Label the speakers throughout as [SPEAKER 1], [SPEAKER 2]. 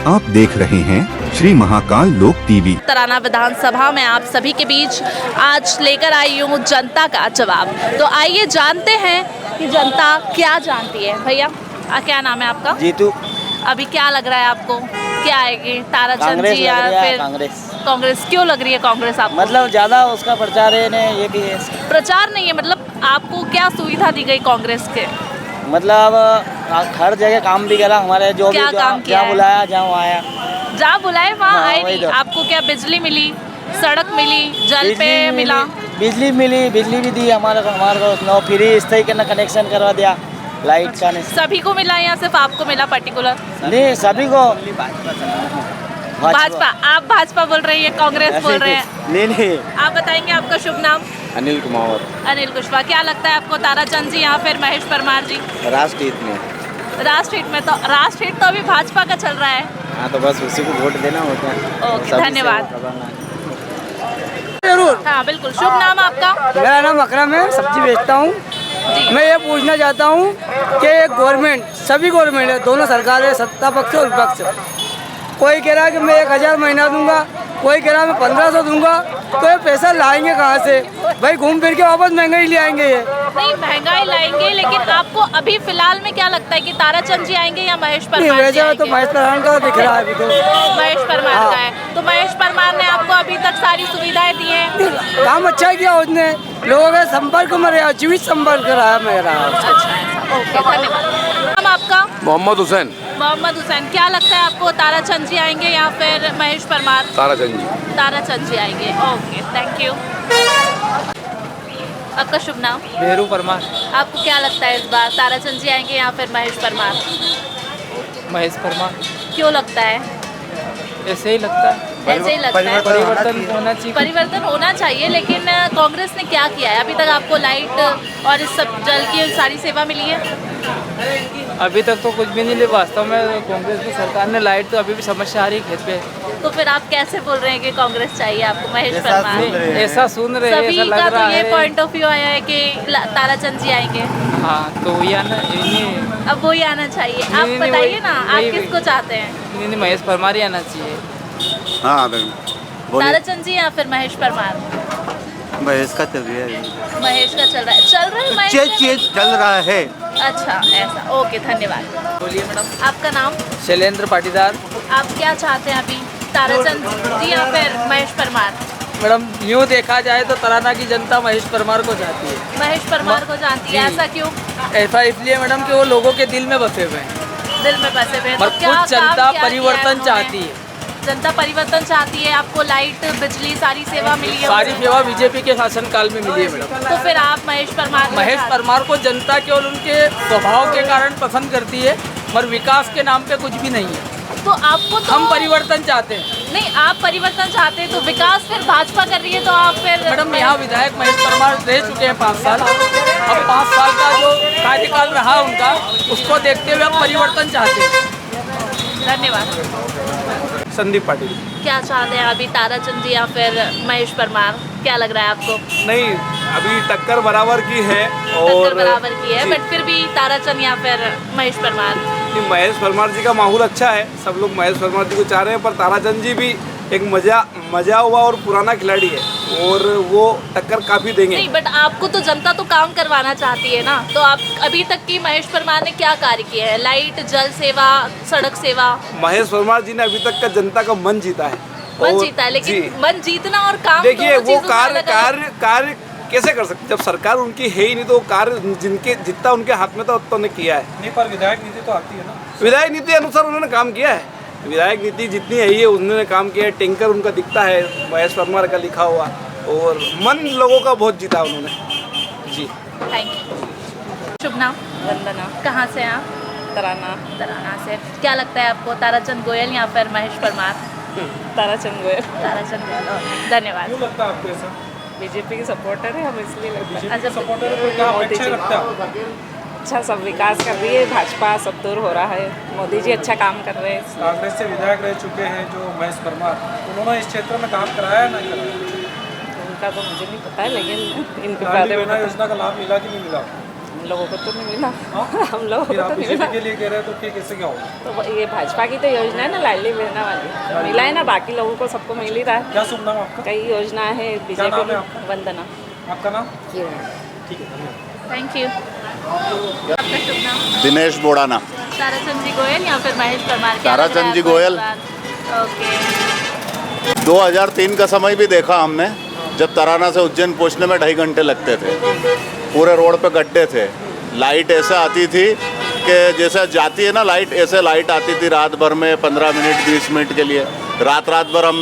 [SPEAKER 1] आप देख रहे हैं श्री महाकाल लोक टीवी।
[SPEAKER 2] तराना विधानसभा में आप सभी के बीच आज लेकर आई हूँ जनता का जवाब। तो आइए जानते हैं कि जनता क्या जानती है। भैया क्या नाम है आपका?
[SPEAKER 3] जीतू।
[SPEAKER 2] अभी क्या लग रहा है आपको, क्या आएगी, ताराचंद जी या फिर कांग्रेस? क्यों लग रही है कांग्रेस आपको?
[SPEAKER 3] मतलब ज़्यादा उसका प्रचार है ने ये भी है।
[SPEAKER 2] प्रचार नहीं है, मतलब आपको क्या सुविधा दी गई कांग्रेस के?
[SPEAKER 3] मतलब हर जगह काम भी करा हमारे, जो
[SPEAKER 2] क्या
[SPEAKER 3] भी
[SPEAKER 2] काम किया
[SPEAKER 3] जहाँ
[SPEAKER 2] है?
[SPEAKER 3] बुलाया जहाँ आया,
[SPEAKER 2] जहाँ बुलाए वहाँ आए
[SPEAKER 3] वही
[SPEAKER 2] नहीं।
[SPEAKER 3] तो।
[SPEAKER 2] आपको क्या बिजली मिली, सड़क मिली, जल पे मिला?
[SPEAKER 3] बिजली मिली, बिजली भी दी हमारे को नो फ्री इस तरीके का कनेक्शन करवा दिया लाइट का। नहीं
[SPEAKER 2] सभी को मिला या सिर्फ आपको मिला पर्टिकुलर?
[SPEAKER 3] नहीं सभी को।
[SPEAKER 2] भाजपा। आप भाजपा बोल रही है, कांग्रेस बोल रहे हैं?
[SPEAKER 3] नहीं
[SPEAKER 2] आप बताएंगे आपका शुभ नाम?
[SPEAKER 3] अनिल कुमार।
[SPEAKER 2] अनिल कुशवाहा। क्या लगता है आपको, ताराचंद जी या फिर महेश परमार जी?
[SPEAKER 3] राष्ट्रहित में।
[SPEAKER 2] राष्ट्रहित में तो राष्ट्रहित तो अभी भाजपा का चल रहा है।
[SPEAKER 3] हाँ तो बस उसी को वोट देना होता है।
[SPEAKER 2] ओके, धन्यवाद।
[SPEAKER 4] जरूर।
[SPEAKER 2] हाँ बिल्कुल। शुभ नाम आपका?
[SPEAKER 4] मेरा नाम अकरम है, सब्जी बेचता हूँ।
[SPEAKER 2] जी।
[SPEAKER 4] मैं ये पूछना चाहता हूँ कि गवर्नमेंट, सभी गवर्नमेंट है, दोनों सरकार है, सत्ता पक्ष और विपक्ष। कोई कह रहा है कि मैं 1000 महीना दूंगा, कोई कह रहा है मैं 1500 दूंगा। तो ये पैसा लाएंगे कहाँ से भाई? घूम फिर के वापस महंगाई ले आएंगे ये।
[SPEAKER 2] नहीं, महंगाई लाएंगे, लेकिन आपको अभी फिलहाल में क्या लगता है कि ताराचंद जी आएंगे या महेश
[SPEAKER 4] नहीं,
[SPEAKER 2] परमार जी
[SPEAKER 4] वैसे
[SPEAKER 2] आएंगे?
[SPEAKER 4] तो महेश परमार का दिख रहा है अभी तो।
[SPEAKER 2] महेश परमार
[SPEAKER 4] हाँ।
[SPEAKER 2] का है। तो महेश परमार ने आपको अभी तक सारी सुविधाएं दी हैं?
[SPEAKER 4] काम अच्छा किया उसने, लोगों के संपर्क में रहा, जीवित संपर्क रहा मेरा।
[SPEAKER 2] अच्छा, ओके, धन्यवाद। नाम आपका?
[SPEAKER 5] मोहम्मद हुसैन।
[SPEAKER 2] मोहम्मद हुसैन। क्या लगता है आपको, ताराचंद जी आएंगे या फिर महेश परमार?
[SPEAKER 5] ताराचंद जी।
[SPEAKER 2] ताराचंद जी आएंगे। Okay, thank you. आपका शुभ नाम?
[SPEAKER 4] मेहरू परमार।
[SPEAKER 2] आपको क्या लगता है इस बार, ताराचंद जी आएंगे या फिर महेश परमार?
[SPEAKER 4] महेश परमार।
[SPEAKER 2] क्यों लगता है?
[SPEAKER 4] ऐसे ही लगता है,
[SPEAKER 2] ऐसे ही लगता है।
[SPEAKER 4] परिवर्तन होना चाहिए।
[SPEAKER 2] परिवर्तन होना चाहिए, लेकिन कांग्रेस ने क्या किया है? अभी तक आपको लाइट और इस सब जल की सारी सेवा मिली है?
[SPEAKER 4] अभी तक तो कुछ भी नहीं ले। वास्तव में कांग्रेस की सरकार ने लाइट, तो अभी भी समस्या आ रही है खेत पे।
[SPEAKER 2] तो फिर आप कैसे बोल रहे हैं कि कांग्रेस चाहिए आपको, महेश परमार?
[SPEAKER 4] ऐसा सुन रहे हैं,
[SPEAKER 2] सभी
[SPEAKER 4] ऐसा लग
[SPEAKER 2] का
[SPEAKER 4] रहा
[SPEAKER 2] तो ये
[SPEAKER 4] है।
[SPEAKER 2] पॉइंट ऑफ व्यू आया है कि ताराचंद जी आएंगे।
[SPEAKER 4] हाँ तो वही आना, नहीं
[SPEAKER 2] अब वही आना चाहिए। आप
[SPEAKER 4] नहीं,
[SPEAKER 2] बताइए
[SPEAKER 4] वही-
[SPEAKER 2] ना, आप
[SPEAKER 4] वही-
[SPEAKER 2] किसको चाहते हैं?
[SPEAKER 4] नहीं, महेश परमार ही आना चाहिए।
[SPEAKER 5] हाँ
[SPEAKER 2] ताराचंद जी या फिर महेश परमार?
[SPEAKER 5] महेश का चल रहा है।
[SPEAKER 2] महेश का चल रहा है। चल रहा है महेश का?
[SPEAKER 5] चल रहा है।
[SPEAKER 2] अच्छा, ऐसा। ओके, धन्यवाद।
[SPEAKER 4] बोलिए मैडम।
[SPEAKER 2] आपका नाम?
[SPEAKER 4] शैलेंद्र पाटीदार।
[SPEAKER 2] आप क्या चाहते हैं अभी, ताराचंद जी या फिर महेश परमार?
[SPEAKER 4] मैडम यूँ देखा जाए तो तराना की जनता महेश परमार को चाहती है।
[SPEAKER 2] महेश परमार को जानती है,
[SPEAKER 4] जी।
[SPEAKER 2] ऐसा क्यों?
[SPEAKER 4] ऐसा इसलिए मैडम कि वो लोगों के दिल में बसे हुए हैं,
[SPEAKER 2] दिल में बसे हुए हैं।
[SPEAKER 4] पर
[SPEAKER 2] तो क्या
[SPEAKER 4] कुछ
[SPEAKER 2] काम
[SPEAKER 4] जनता
[SPEAKER 2] क्या किया है
[SPEAKER 4] परिवर्तन
[SPEAKER 2] उन्होंने?
[SPEAKER 4] चाहती है।
[SPEAKER 2] जनता परिवर्तन चाहती है। आपको लाइट, बिजली, सारी सेवा मिली है?
[SPEAKER 4] सारी सेवा बीजेपी के शासनकाल में मिली है मैडम।
[SPEAKER 2] तो फिर आप महेश परमार को
[SPEAKER 4] महेश
[SPEAKER 2] चाहते-
[SPEAKER 4] परमार को जनता केवल उनके स्वभाव के कारण पसंद करती है, पर विकास के नाम पे कुछ भी नहीं है।
[SPEAKER 2] तो आपको तो
[SPEAKER 4] हम परिवर्तन चाहते हैं
[SPEAKER 2] नहीं, आप परिवर्तन चाहते हैं तो विकास फिर भाजपा कर रही है, तो आप फिर
[SPEAKER 4] मैडम। यहाँ विधायक महेश परमार रह चुके हैं 5 साल। अब 5 साल का जो कार्यकाल रहा उनका, उसको देखते हुए हम परिवर्तन चाहते हैं।
[SPEAKER 2] धन्यवाद।
[SPEAKER 6] संदीप पाटिल।
[SPEAKER 2] क्या चाहते हैं अभी, ताराचंद जी या फिर महेश परमार? क्या लग रहा है आपको?
[SPEAKER 6] नहीं, अभी टक्कर बराबर की है
[SPEAKER 2] टक्कर
[SPEAKER 6] और
[SPEAKER 2] बराबर की है,
[SPEAKER 6] जी।
[SPEAKER 2] बट फिर भी ताराचंद या फिर महेश परमार?
[SPEAKER 6] कि महेश परमार जी का माहौल अच्छा है, सब लोग महेश परमार जी को चाह रहे हैं, पर ताराचंद जी भी एक मजा हुआ और पुराना खिलाड़ी है और वो टक्कर काफ़ी देंगे।
[SPEAKER 2] नहीं, बट आपको तो जनता तो काम करवाना चाहती है ना। तो आप अभी तक की महेश परमार ने क्या कार्य किए हैं? लाइट, जल सेवा, सड़क सेवा?
[SPEAKER 6] महेश परमार जी ने अभी तक का जनता का मन जीता है।
[SPEAKER 2] मन
[SPEAKER 6] और
[SPEAKER 2] जीता है, लेकिन
[SPEAKER 6] जी,
[SPEAKER 2] मन जीतना और काम
[SPEAKER 6] देखिए
[SPEAKER 2] दोनों
[SPEAKER 6] वो
[SPEAKER 2] चीज़ों में
[SPEAKER 6] कार्य
[SPEAKER 2] अलग अलग-
[SPEAKER 6] कार्य कैसे कर सकते, जब सरकार उनकी है ही नहीं, तो वो कार्य जितना उनके हाथ में था उतना उन्होंने किया है।
[SPEAKER 7] नहीं, पर विधायक नीति तो आती है ना।
[SPEAKER 6] विधायक नीति अनुसार उन्होंने काम किया है। विधायक नीति जितनी है ही है उन्होंने काम किया है। टैंकर उनका दिखता है महेश परमार का लिखा हुआ, और मन लोगों का बहुत जीता उन्होंने। जी,
[SPEAKER 2] थैंक यू। शुभ नाम?
[SPEAKER 8] वंदना।
[SPEAKER 2] कहाँ से हैं आप?
[SPEAKER 8] तराना।
[SPEAKER 2] तराना से। क्या लगता है आपको, ताराचंद गोयल या फिर महेश परमार?
[SPEAKER 8] ताराचंद गोयल।
[SPEAKER 2] ताराचंद गोयल। धन्यवाद।
[SPEAKER 7] क्यों लगता है आपको ऐसा?
[SPEAKER 8] बीजेपी की सपोर्टर है, हम इसलिए लगता है।
[SPEAKER 2] अच्छा,
[SPEAKER 7] सपोर्टर को क्या
[SPEAKER 8] मोदी
[SPEAKER 7] अपेक्षा
[SPEAKER 8] जी।
[SPEAKER 7] रखता है?
[SPEAKER 8] अच्छा, सब विकास कर रही है, भाजपा सब दूर हो रहा है, मोदी जी अच्छा काम कर रहे हैं।
[SPEAKER 7] कांग्रेस से विधायक रह चुके हैं जो महेश परमार, उन्होंने इस क्षेत्र में काम कराया ना कराया?
[SPEAKER 8] उनका तो मुझे नहीं पता है, लेकिन इनके
[SPEAKER 7] लाडली
[SPEAKER 8] बारे में
[SPEAKER 7] बहना
[SPEAKER 8] पता-
[SPEAKER 7] योजना का लाभ मिला कि नहीं मिला?
[SPEAKER 8] लोगों को तो नहीं मिला। हम लोगों
[SPEAKER 7] फिर
[SPEAKER 8] को
[SPEAKER 7] आप
[SPEAKER 8] तो नहीं
[SPEAKER 7] बीजेपी
[SPEAKER 8] मिला।
[SPEAKER 7] के लिए कह रहे हैं तो फिर कैसे क्या होगा?
[SPEAKER 8] तो ये भाजपा की तो योजना है ना, लाडली बहना वाली मिला है ना, बाकी लोगों को सबको मिल ही रहा है।
[SPEAKER 7] क्या शुभ नाम आपका?
[SPEAKER 8] कई योजना है
[SPEAKER 7] नाम
[SPEAKER 8] बीजेपी
[SPEAKER 7] है
[SPEAKER 8] की।
[SPEAKER 7] आपका?
[SPEAKER 8] वंदना।
[SPEAKER 7] आपका नाम?
[SPEAKER 8] ये
[SPEAKER 7] ठीक है, धन्यवाद।
[SPEAKER 2] Thank you. आपका शुभ नाम?
[SPEAKER 1] दिनेश बोड़ाना।
[SPEAKER 2] ताराचंद जी गोयल या फिर महेश परमार? क्या लग रहा है
[SPEAKER 1] ताराचंद जी
[SPEAKER 2] आपको
[SPEAKER 1] गोयल।
[SPEAKER 2] इस बार? ओके।
[SPEAKER 1] 2003 का समय भी देखा हमने, जब तराना से उज्जैन पहुंचने में 2.5 घंटे लगते थे। पूरे रोड पे गड्ढे थे, लाइट ऐसे आती थी कि जैसे जाती है ना लाइट, ऐसे लाइट आती थी रात भर में 15 मिनट 20 मिनट के लिए। रात भर हम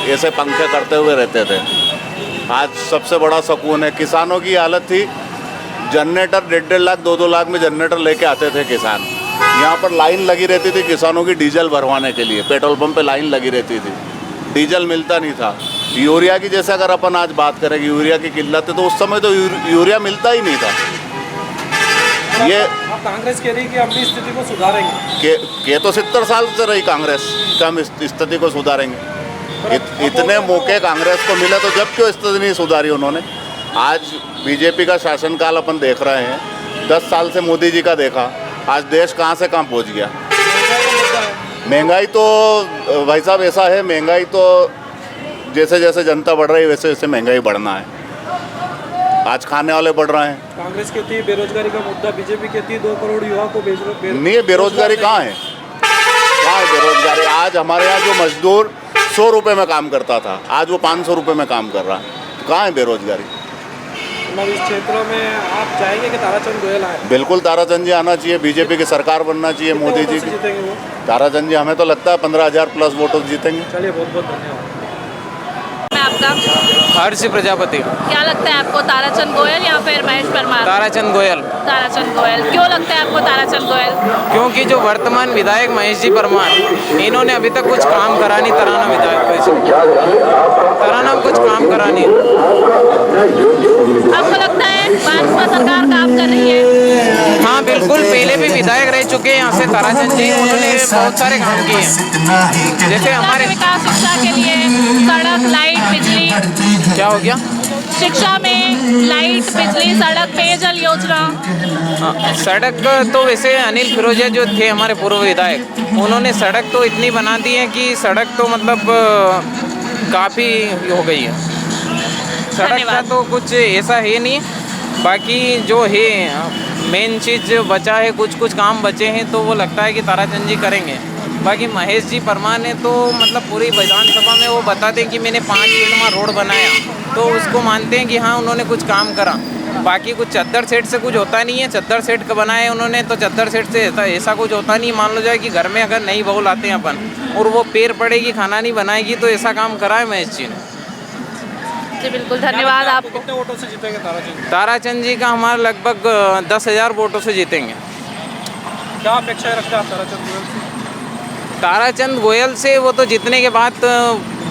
[SPEAKER 1] ऐसे पंखे करते हुए रहते थे। आज सबसे बड़ा सुकून है। किसानों की हालत थी, जनरेटर 1.5 लाख 2-2 लाख में जनरेटर लेके आते थे किसान। यहाँ पर लाइन लगी रहती थी किसानों की डीजल भरवाने के लिए, पेट्रोल पंप पे लाइन लगी रहती थी, डीजल मिलता नहीं था। यूरिया की जैसे अगर अपन आज बात करें कि यूरिया की किल्लत है, तो उस समय तो यूरिया मिलता ही नहीं था। ये
[SPEAKER 7] आप कांग्रेस कह रही है कि हम भी स्थिति को सुधारेंगे।
[SPEAKER 1] के तो 70 साल से रही कांग्रेस, क्या हम इस स्थिति को सुधारेंगे? इतने मौके कांग्रेस को मिले तो जब क्यों स्थिति नहीं सुधारी उन्होंने? आज बीजेपी का शासनकाल अपन देख रहे हैं, 10 साल से मोदी जी का देखा, आज देश कहाँ से कहाँ पहुँच गया। महंगाई तो भाई साहब ऐसा है, महंगाई तो जैसे जैसे जनता बढ़ रही है वैसे वैसे महंगाई बढ़ना है। आज खाने वाले बढ़ रहे हैं।
[SPEAKER 7] कांग्रेस कहती है बेरोजगारी का मुद्दा, बीजेपी कहती है 2 करोड़ युवा को
[SPEAKER 1] नहीं है। बेरोजगारी कहाँ है? कहाँ है बेरोजगारी? आज हमारे यहाँ जो मजदूर 100 रुपये में काम करता था, आज वो 500 रुपये में काम कर रहा है। कहाँ है बेरोजगारी?
[SPEAKER 7] मतलब इस क्षेत्रों में आप चाहेंगे कि ताराचंद गोयल आए?
[SPEAKER 1] बिल्कुल ताराचंद जी आना चाहिए, बीजेपी की सरकार बनना चाहिए मोदी जी की।
[SPEAKER 7] जीतेंगे वो?
[SPEAKER 1] ताराचंद जी हमें तो लगता है 15,000 प्लस वोटों जीतेंगे।
[SPEAKER 7] चलिए, बहुत बहुत धन्यवाद।
[SPEAKER 2] मैं आपका?
[SPEAKER 9] हर्ष प्रजापति।
[SPEAKER 2] क्या लगता है आपको, ताराचंद गोयल या फिर महेश परमार?
[SPEAKER 9] ताराचंद गोयल।
[SPEAKER 2] ताराचंद गोयल। क्यों लगता है आपको ताराचंद गोयल?
[SPEAKER 9] क्योंकि जो वर्तमान विधायक महेश जी परमार, इन्होंने अभी तक कुछ काम करा नहीं तराना विधायक से। तराना में कुछ काम करा नहीं।
[SPEAKER 2] आपको लगता है भाजपा सरकार काम कर रही है?
[SPEAKER 9] हाँ बिल्कुल, पहले भी विधायक रह चुके हैं यहाँ से ताराचंद जी, उन्होंने बहुत सारे काम किए हैं। जैसे हमारे
[SPEAKER 2] विकास, शिक्षा के लिए सड़क, लाइट, बिजली।
[SPEAKER 9] क्या हो गया?
[SPEAKER 2] शिक्षा में लाइट, बिजली, सड़क, पेयजल योजना।
[SPEAKER 9] सड़क तो वैसे अनिल फिरोजिया जो थे हमारे पूर्व विधायक, उन्होंने सड़क तो इतनी बना दी है कि सड़क तो मतलब काफ़ी हो गई है। सड़क का तो कुछ ऐसा है नहीं। बाकी जो है मेन चीज़ बचा है, कुछ काम बचे हैं, तो वो लगता है कि ताराचंद जी करेंगे। बाकी महेश जी परमार ने तो मतलब पूरी विधानसभा में वो बताते हैं कि मैंने 5 फीट में रोड बनाया, तो उसको मानते हैं कि हाँ उन्होंने कुछ काम करा। बाकी कुछ चद्दर सेट से कुछ होता नहीं है। चद्दर सेट का बनाया है उन्होंने, तो चद्दर सेट से ऐसा कुछ होता नहीं। मान लो जाए कि घर में अगर नई बहू लाते हैं अपन और वो पैर पड़ेगी, खाना नहीं बनाएगी, तो ऐसा काम करा है महेश जी ने।
[SPEAKER 2] जी बिल्कुल, धन्यवाद आपको।
[SPEAKER 7] कितने वोटों से जीतेंगे ताराचंद?
[SPEAKER 9] ताराचंद जी का हमारा लगभग 10,000 वोटों से जीतेंगे।
[SPEAKER 7] क्या अपेक्षाएं रखते हैं आप ताराचंद गोयल से?
[SPEAKER 9] ताराचंद गोयल से वो तो जीतने के बाद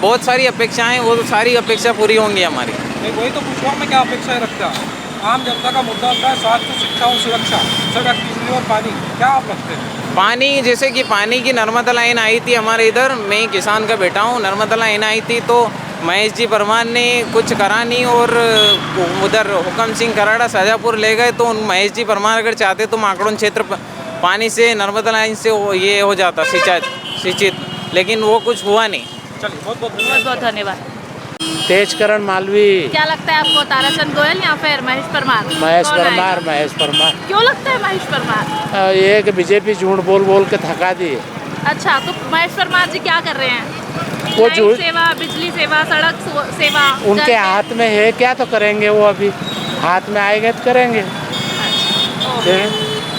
[SPEAKER 9] बहुत सारी अपेक्षाएं, वो तो सारी अपेक्षा पूरी होंगी हमारी।
[SPEAKER 7] नहीं, वही तो पूछ रहा हूँ मैं, क्या अपेक्षाएं रखते हैं? आम जनता का मुद्दा होता है स्वास्थ्य, शिक्षा और सुरक्षा, सड़क, बिजली और पानी। क्या आप रखते हैं?
[SPEAKER 9] पानी, जैसे कि पानी की नर्मदा लाइन आई थी हमारे इधर, मैं किसान का बेटा हूँ, नर्मदा लाइन आई थी तो महेश जी परमार ने कुछ करा नहीं, और उधर हुकम सिंह कराड़ा शाहजहाँपुर ले गए, तो महेश जी परमार अगर चाहते तो माकड़ोन क्षेत्र पानी से, नर्मदा लाइन से ये हो जाता सिंचित, लेकिन वो कुछ हुआ नहीं।
[SPEAKER 7] चलिए, बहुत
[SPEAKER 2] बहुत धन्यवाद।
[SPEAKER 10] तेजकरण मालवी।
[SPEAKER 2] क्या लगता है आपको, ताराचंद गोयल या फिर महेश परमार?
[SPEAKER 10] महेश
[SPEAKER 2] कौन
[SPEAKER 10] परमार।
[SPEAKER 2] आएगा?
[SPEAKER 10] महेश परमार।
[SPEAKER 2] क्यों लगता है महेश परमार?
[SPEAKER 10] ये कि बीजेपी झूठ बोल बोल के थका दी है।
[SPEAKER 2] अच्छा, तो महेश परमार जी क्या कर रहे हैं?
[SPEAKER 10] वो
[SPEAKER 2] लाइट
[SPEAKER 10] झूठ,
[SPEAKER 2] सेवा, बिजली सेवा, सड़क सेवा
[SPEAKER 10] उनके हाथ में है, क्या तो करेंगे वो, अभी हाथ में आएगा तो करेंगे।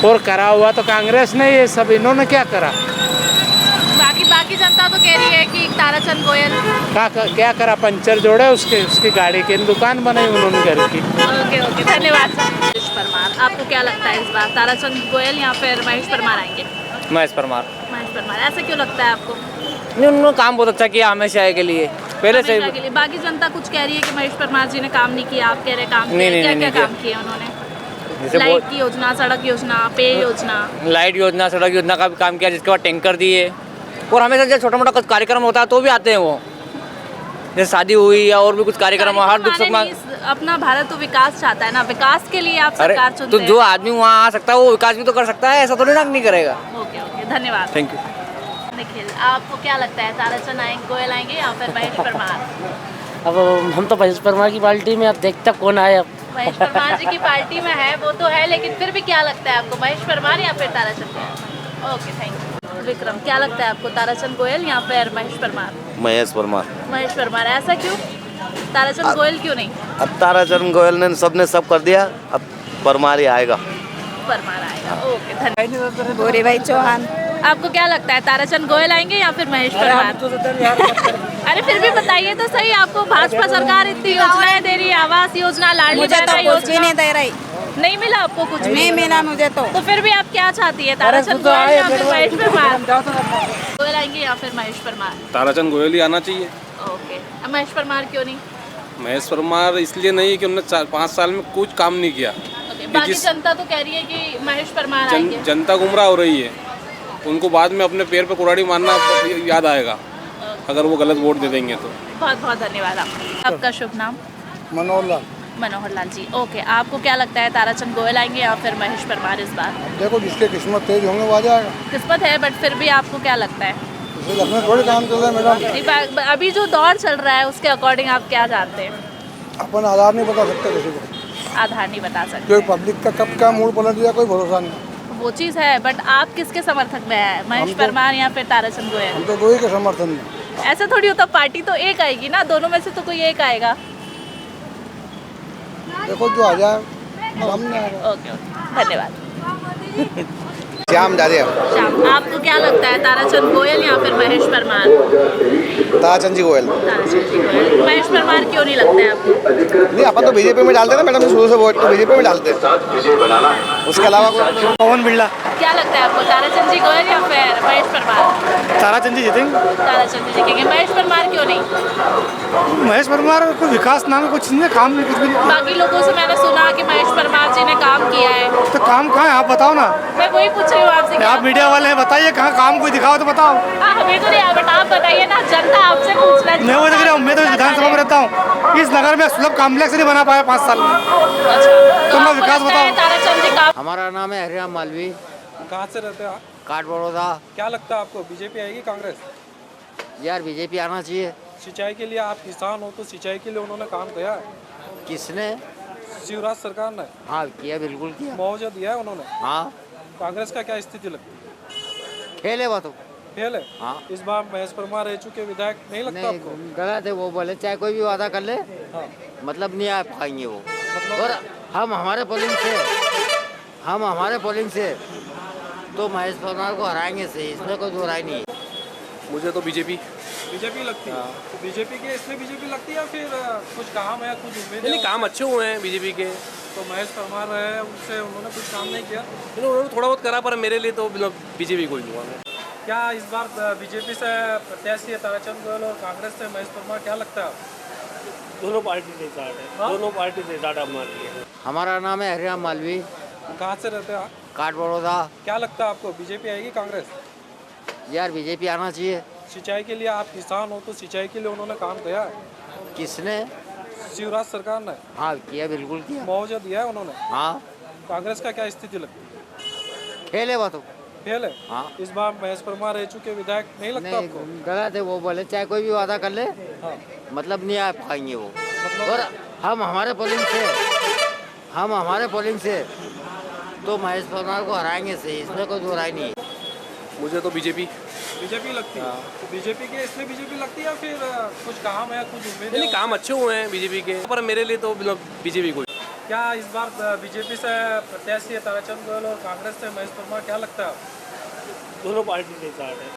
[SPEAKER 10] और करा हुआ तो कांग्रेस ने, ये सब इन्होंने क्या करा?
[SPEAKER 2] बाकी जनता तो कह रही है कि ताराचंद गोयल
[SPEAKER 10] क्या करा? पंचर जोड़े उसकी गाड़ी की दुकान बनाई उन्होंने घर की।
[SPEAKER 2] ओके, धन्यवाद सर। महेश परमार, आपको क्या लगता है इस बार ताराचंद गोयल या फिर महेश परमार आएंगे?
[SPEAKER 9] महेश परमार।
[SPEAKER 2] महेश परमार, ऐसा क्यों लगता है आपको?
[SPEAKER 9] नहीं, उन्होंने काम बहुत अच्छा किया हमेशा के लिए, पहले से।
[SPEAKER 2] हमेशा के लिए। बाकी जनता कुछ कह रही है कि महेश परमार जी ने काम नहीं किया, आप कह रहे काम
[SPEAKER 9] नहीं,
[SPEAKER 2] किया।
[SPEAKER 9] नहीं,
[SPEAKER 2] क्या काम किया उन्होंने? लाइट की योजना, सड़क योजना, पेय योजना।
[SPEAKER 9] लाइट योजना, सड़क योजना का भी काम किया, जिसके बाद टैंकर दिए, और हमेशा जब छोटा मोटा कुछ कार्यक्रम होता है तो भी आते हैं वो, जैसे शादी हुई या और भी कुछ कार्यक्रम, हर दुख सुख में
[SPEAKER 2] अपना भारत तो विकास चाहता है ना, विकास के लिए आप सरकार चुनते
[SPEAKER 3] तो
[SPEAKER 2] हैं।
[SPEAKER 3] जो आदमी वहाँ आ सकता है वो विकास भी तो कर सकता है, ऐसा थोड़ी ना नहीं करेगा।
[SPEAKER 2] ओके ओके, धन्यवाद।
[SPEAKER 3] Thank you.
[SPEAKER 2] निखिल, आपको क्या लगता है ताराचंद गोयल आएंगे या फिर महेश परमार?
[SPEAKER 3] अब हम तो महेश परमार की पार्टी में, अब देखते कौन आए। अब
[SPEAKER 2] महेश परमार जी की पार्टी में है वो तो है, लेकिन फिर भी क्या लगता है आपको, महेश परमार या फिर Tarachand Goyal? Okay, thank you. Vikram, क्या लगता है आपको, ताराचंद गोयल या फिर महेश परमार?
[SPEAKER 5] महेश परमार।
[SPEAKER 2] महेश परमार, ऐसा क्यों? ताराचंद गोयल क्यों नहीं?
[SPEAKER 5] अब ताराचंद गोयल ने सबने सब कर दिया, अब परमार ही आएगा।
[SPEAKER 2] परमार आएगा। ओके, धन्यवाद।
[SPEAKER 8] गोरे भाई चौहान।
[SPEAKER 2] आपको क्या लगता है ताराचंद गोयल आएंगे या फिर महेश परमार? अरे फिर भी बताइए तो सही, आपको भाजपा सरकार इतनी योजनाएं दे रही है, आवास योजना, लाडली बहना योजना,
[SPEAKER 8] नहीं दे रही,
[SPEAKER 2] नहीं मिला आपको कुछ भी?
[SPEAKER 8] नहीं मिला मुझे तो
[SPEAKER 2] फिर भी आप क्या चाहती है, ताराचंद गोयल या फिर महेश परमार? गोयल आएंगे या फिर महेश परमार?
[SPEAKER 6] ताराचंद गोयल ही आना चाहिए।
[SPEAKER 2] ओके, महेश परमार क्यों नहीं?
[SPEAKER 6] महेश परमार इसलिए नहीं कि उन्होंने 4-5 साल में कुछ काम नहीं किया।
[SPEAKER 2] ओके, बाकी जनता तो कह रही है कि महेश परमार आएंगे।
[SPEAKER 6] जनता गुमराह हो रही है, उनको बाद में अपने पैर पे कुल्हाड़ी मारना याद आएगा अगर वो गलत वोट दे देंगे तो।
[SPEAKER 2] बहुत बहुत धन्यवाद आपका शुभ नाम?
[SPEAKER 4] मनोहर लाल।
[SPEAKER 2] मनोहर लाल जी, ओके। आपको क्या लगता है ताराचंद गोयल आएंगे या फिर महेश परमार इस बार?
[SPEAKER 4] देखो जिसके किस्मत तेज होंगे वो आ जाएगा,
[SPEAKER 2] किस्मत है, बट फिर भी आपको क्या लगता है?
[SPEAKER 4] इसे लखनऊ थोड़ी काम चल रहा है मैडम।
[SPEAKER 2] नहीं, अभी जो दौर चल रहा है उसके अकॉर्डिंग आप क्या जानते हैं?
[SPEAKER 4] अपन आधार नहीं बता सकते किसी को,
[SPEAKER 2] आधार नहीं बता सकते,
[SPEAKER 4] क्योंकि पब्लिक का कब क्या मूड पलट दिया कोई भरोसा नहीं।
[SPEAKER 2] वो चीज़ है, बट आप किसके समर्थक में है, महेश परमार या फिर ताराचंद गोयल?
[SPEAKER 4] हम तो दो ही के समर्थन में।
[SPEAKER 2] ऐसा थोड़ी होता, पार्टी तो एक आएगी ना, दोनों में से तो कोई एक आएगा।
[SPEAKER 4] देखो जो आ जाए सामने आएगा।
[SPEAKER 2] ओके ओके, धन्यवाद।
[SPEAKER 5] श्याम जादेव।
[SPEAKER 2] श्याम, आपको क्या लगता है ताराचंद गोयल या फिर महेश परमार?
[SPEAKER 5] ताराचंद जी गोयल।
[SPEAKER 2] ताराचंद जी गोयल। महेश परमार क्यों नहीं लगता है आपको?
[SPEAKER 5] नहीं, अपन तो बीजेपी में डालते ना मैडम, शुरू से वोट तो बीजेपी में डालते हैं, उसके अलावा कोई।
[SPEAKER 4] पवन बिरला।
[SPEAKER 2] क्या लगता है आपको, ताराचंद जी गोयल या फिर महेश परमार?
[SPEAKER 4] ताराचंद जी जीतेंगे।
[SPEAKER 2] ताराचंद जी जीतेंगे। महेश परमार क्यों नहीं?
[SPEAKER 4] महेश परमार कोई विकास नाम है, कुछ नहीं, काम नहीं, कुछ भी नहीं।
[SPEAKER 2] बाकी लोगों से मैंने सुना कि महेश परमार जी ने काम किया है।
[SPEAKER 4] तो काम कहाँ है आप बताओ ना,
[SPEAKER 2] मैं वही पूछ रही हूँ आपसे।
[SPEAKER 4] आप मीडिया वाले हैं, बताइए कहाँ काम कोई दिखाओ तो बताओ।
[SPEAKER 2] हाँ, हमें तो नहीं आया, बट आप बताइए ना, जनता आपसे पूछ रहा है।
[SPEAKER 4] मैं वो देख रहा हूँ, मैं तो विधानसभा में रहता हूँ, इस नगर में सुलभ कॉम्प्लेक्स नहीं बना पाया 5 साल में।
[SPEAKER 2] अच्छा,
[SPEAKER 4] तो मैं विकास बताओ।
[SPEAKER 2] ताराचंद जी का
[SPEAKER 3] हमारा नाम है हरिराम मालवी,
[SPEAKER 7] कहाँ से रहते हैं आप?
[SPEAKER 3] काट बड़ौदा।
[SPEAKER 7] क्या लगता है आपको, बीजेपी आएगी कांग्रेस?
[SPEAKER 3] यार बीजेपी आना चाहिए।
[SPEAKER 7] सिंचाई के लिए, आप किसान हो तो सिंचाई के लिए उन्होंने काम किया है,
[SPEAKER 3] किसने?
[SPEAKER 7] शिवराज सरकार ने
[SPEAKER 3] हाँ किया, बिल्कुल किया।
[SPEAKER 7] मुआवजा दिया है उन्होंने।
[SPEAKER 3] हाँ,
[SPEAKER 7] कांग्रेस का क्या स्थिति लगती है?
[SPEAKER 3] खेले वो तो
[SPEAKER 7] फेल है।
[SPEAKER 3] हाँ।
[SPEAKER 7] इस बार महेश परमार रह चुके विधायक, नहीं लगता
[SPEAKER 3] नहीं,
[SPEAKER 7] आपको?
[SPEAKER 3] गलत है वो, बोले चाहे कोई भी वादा कर ले,
[SPEAKER 7] हाँ,
[SPEAKER 3] मतलब नहीं आ पाएंगे वो। और हम हमारे पोलिंग से तो महेश परमार को हराएंगे से, इसमें कोई दो राय नहीं है।
[SPEAKER 6] मुझे तो बीजेपी।
[SPEAKER 7] बीजेपी लगती है। तो बीजेपी के इसलिए बीजेपी लगती है या फिर कुछ काम है, कुछ उम्मीद है?
[SPEAKER 6] नहीं, काम अच्छे हुए हैं बीजेपी के,
[SPEAKER 7] तो महेश परमार रहे, उनसे उन्होंने कुछ काम नहीं किया।
[SPEAKER 6] उन्होंने थोड़ा बहुत करा, पर मेरे लिए तो बीजेपी को ही हुआ है।
[SPEAKER 7] क्या इस बार बीजेपी से प्रत्याशी है ताराचंद गोयल और कांग्रेस से महेश परमार, क्या लगता है आपको?
[SPEAKER 11] दोनों पार्टी से स्टार्ट है, दोनों पार्टी से स्टार्ट हमारे लिए।
[SPEAKER 3] हमारा नाम है हरिराम मालवी,
[SPEAKER 7] कहाँ से रहते हैं आप?
[SPEAKER 3] काट बड़ौदा।
[SPEAKER 7] क्या लगता है आपको, बीजेपी आएगी कांग्रेस?
[SPEAKER 3] यार बीजेपी आना चाहिए।
[SPEAKER 7] सिंचाई के लिए, आप किसान हो तो सिंचाई के लिए उन्होंने काम किया है,
[SPEAKER 3] किसने?
[SPEAKER 7] शिवराज सरकार ने
[SPEAKER 3] हाँ किया, बिल्कुल किया।
[SPEAKER 7] मुआवजा दिया है उन्होंने।
[SPEAKER 3] हाँ,
[SPEAKER 7] कांग्रेस का क्या स्थिति लगती है?
[SPEAKER 3] खेले वो तो।
[SPEAKER 7] फेल है।
[SPEAKER 3] हाँ।
[SPEAKER 7] इस बार महेश परमार रह चुके विधायक, नहीं लगता
[SPEAKER 3] नहीं,
[SPEAKER 7] आपको?
[SPEAKER 3] गलत है वो, बोले चाहे कोई भी वादा कर ले,
[SPEAKER 7] हाँ,
[SPEAKER 3] मतलब नहीं आ पाएंगे वो। और हम हमारे पोलिंग से तो महेश परमार को हराएंगे से, इसमें कोई दो राय नहीं है।
[SPEAKER 6] मुझे तो बीजेपी।
[SPEAKER 7] बीजेपी लगती है। तो बीजेपी के इसलिए बीजेपी लगती है या फिर कुछ काम है, कुछ उम्मीद है?
[SPEAKER 6] नहीं, काम अच्छे हुए हैं बीजेपी के, पर मेरे लिए तो बीजेपी को ही।
[SPEAKER 7] क्या इस बार बीजेपी से प्रत्याशी है ताराचंद गोयल और कांग्रेस से महेश परमार, क्या लगता है आपको?
[SPEAKER 11] दोनों पार्टी से स्टार्ट है,